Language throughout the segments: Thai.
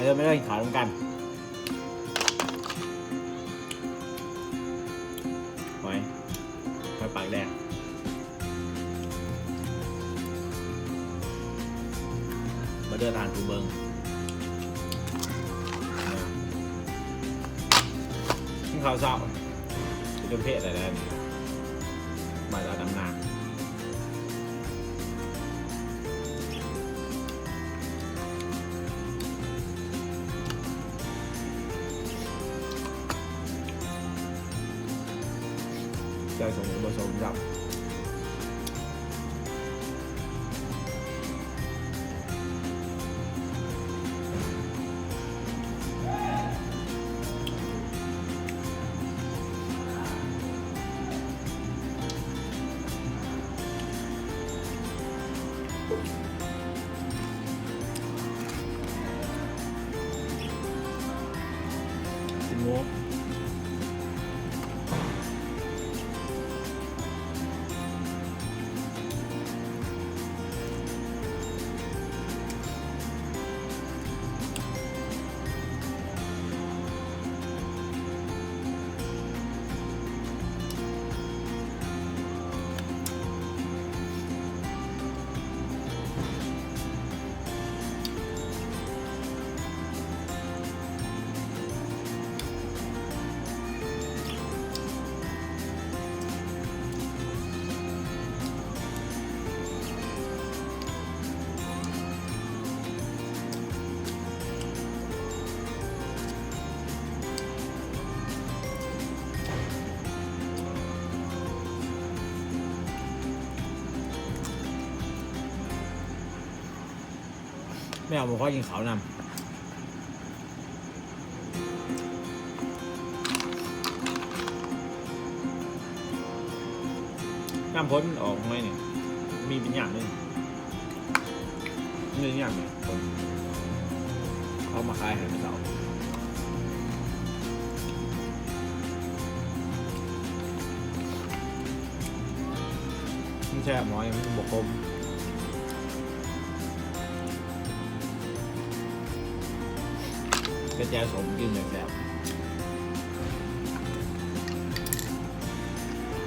อไม่ได้กินข้าวร่วมกันหอยปากแดงมาเดินทางทูเบิงกินข้าวเช้าจนเพศอะไรนี่มาจากดำนาใจสมบูรณ์สมรับกินหมูไม่เอาบอกว่ากินข้าวนำน้ำพ้นออกไหมเนี่ยมีเป็นอย่างนึงนี่อย่างเนี่ยคนเขามาขายให้เสาไม่ใช่หมอยังไม่บอกคมกระจายสมกินแบบ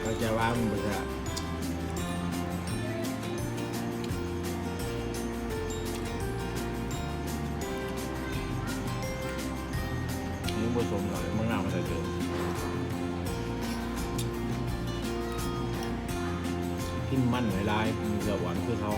กระจายว่ามันจะนี่ผสมหน่อยมะนาวมันจะเกินกินมันหลายๆมีหวานคือเขา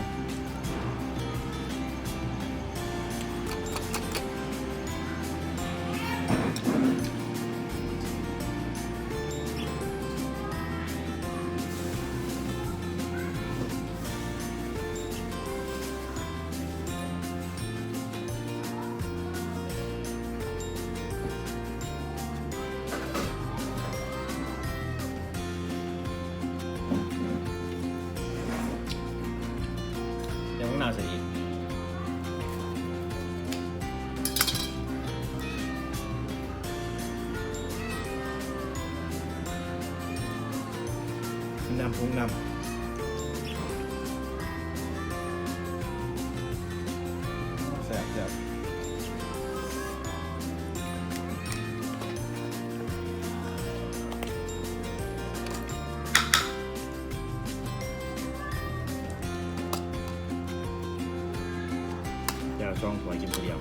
มะนาวใส่อีกน้ำพุงน้ำแซ่บแซ่บช่องถอยกินคนเดียว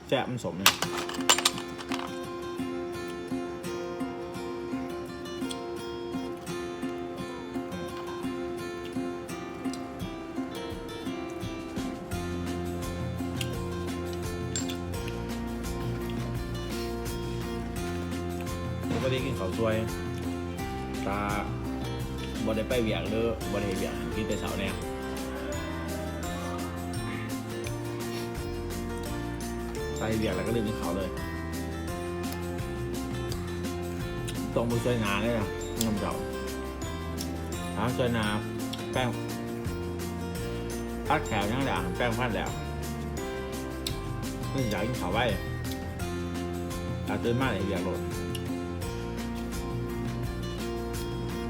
แซ่บมันสมเนี่ยผมก็ได้กินข้าวซวยตาบ่ได้ไปเวียงหรือบ่ได้เวียงกินแต่เช้าเนี่ยไปเวียงแล้วก็เลยกินข้าวเลยตรงมือช่วยงานเลยนะน้ำเจ้าช่วยนาแป้งพัดแขวยังได้แป้งพัดแล้วไม่อยากกินข้าวไว้ตื่นมาเลยเวียงโหลด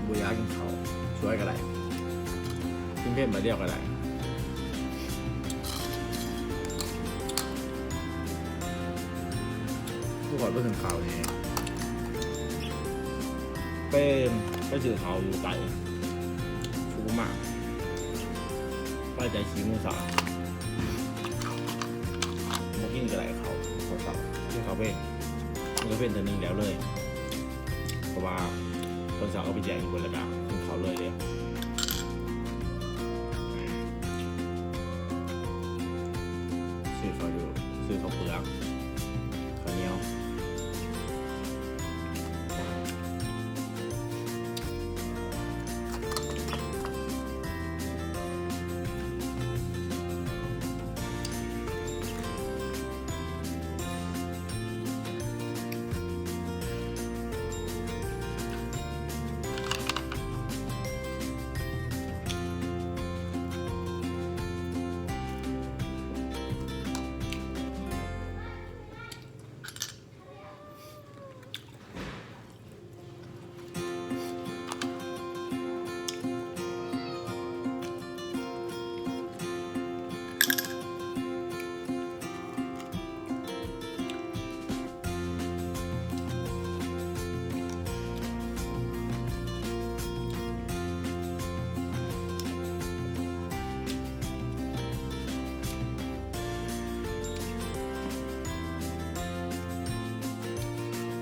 บุญยากินข้าวช่วยกันไรกิน เพ่นมาเรียกก็ได้ผู้ก่อนเพื่อนข่าวนี่ไปสื่อข่าวอยู่ไต่ฟูมากไปใจชีมูสาโมกิ้งกระไรเขาสาวที่เขาเป็นมันก็เป็นตัวหนึ่งแล้วเลยเพราะว่าคนสาวก็ไปแจกอยู่บนระดับขึ้นเขาเลยเลยซื้อเขาอยู่ซื้อเขาเปลือกข้าวเหนียว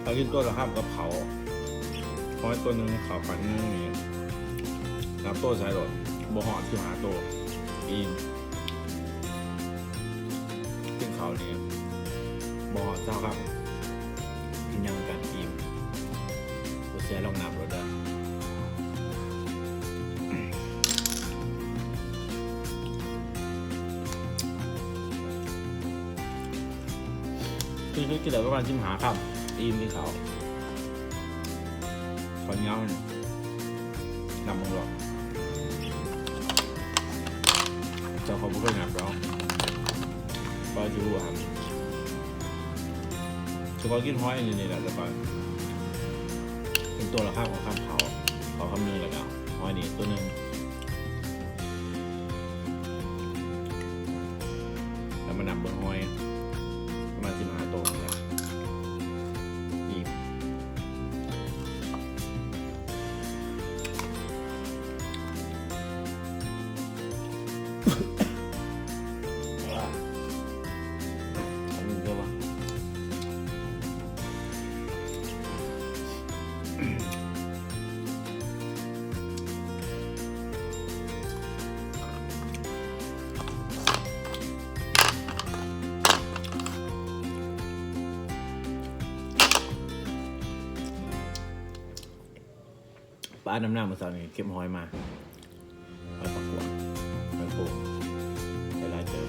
เรากินตัวละครับกับเขาเพราะตัวนึงเขาฝันนึงนี่รับตัวสายรถบ่หอดที่หาตัวอีมซึ่งเขาเนี่ยบ่หอดเจ้าครับกินยังกันอีมกูเสียลองนับรถเด้อคือกินเหลือประมาณ15 ครับอีมที่เขาเงาเนี่ยนำมึงหรอกเจ้าเขาไม่เคยนับเราก็จะรู้ครับจะก็กินห้อยนี่แหละแล้วก็เป็นตัวละค่าของข้ามเขาคำนึงแล้วก็ห้อยนี่ตัวนึงแล้วมานับบนห้อยประมาณ15 ตัวนะป้าน้ำหน้ามาสอนนี่เก็บหอยมาหอยปักหัวหอยโป่งหอยลายเติม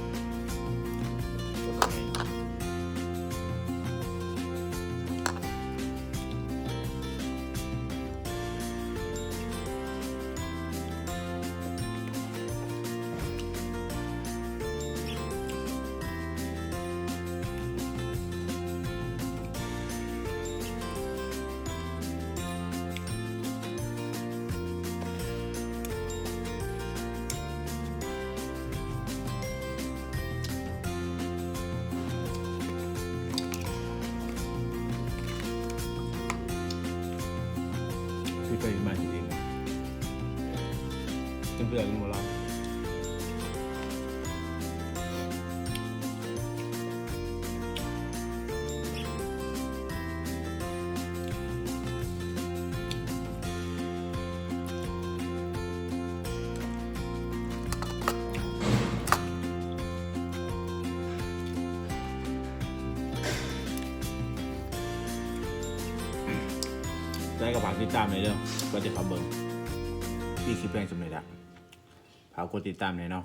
ไปมาจริงๆเพื่อนๆหมดแล้วได้กับฝากติดตามในเรื่องก็จะขับเบิ้งพี่คลิปแรงสำเร็จละฝากกดติดตามเลยเนาะ